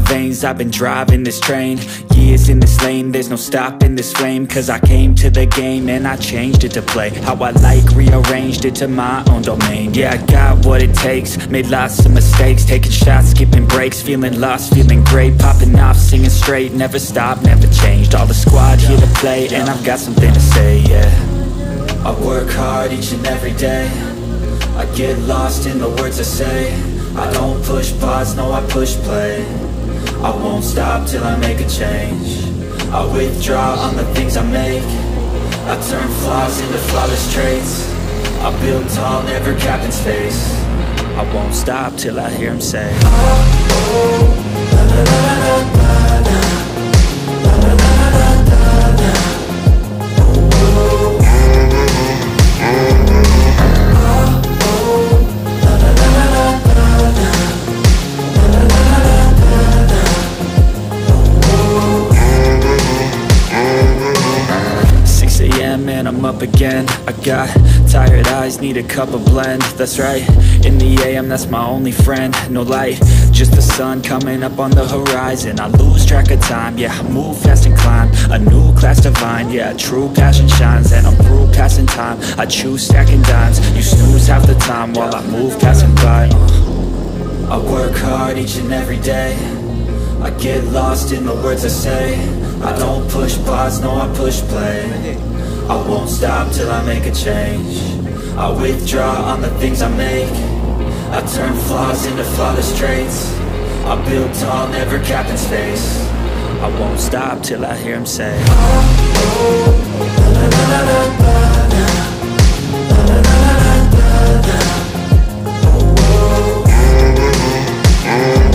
veins, I've been driving this train. Years in this lane, there's no stopping this flame. Cause I came to the game and I changed it to play how I like, rearranged it to my own domain. Yeah, I got what it takes, made lots of mistakes, taking shots, skipping breaks, feeling lost, feeling great, popping off, singing straight, never stopped, never changed. All the squad here to play, and I've got something to say, yeah. I work hard each and every day, I get lost in the words I say. I don't push pause, no I push play. I won't stop till I make a change. I withdraw on the things I make. I turn flaws into flawless traits. I build tall, never capped in space. I won't stop till I hear him say, oh, oh, la la la la la la, la la la la la la, oh, oh, la la la la la la, la la la la la, oh, oh. 6 a.m. and I'm up again. I got tired eyes, need a cup of blend. That's right, in the AM, that's my only friend. No light, just the sun coming up on the horizon. I lose track of time, yeah, I move fast and climb a new class divine, yeah, true passion shines. And I'm through passing time, I choose stacking dimes. You snooze half the time while I move passing by. I work hard each and every day, I get lost in the words I say. I don't push pause, no I push play. I won't stop till I make a change. I withdraw on the things I make. I turn flaws into flawless traits. I build tall, never capped in space. I won't stop till I hear him say, oh, oh, la la la la la la, la la la la la la, oh, oh, oh, oh.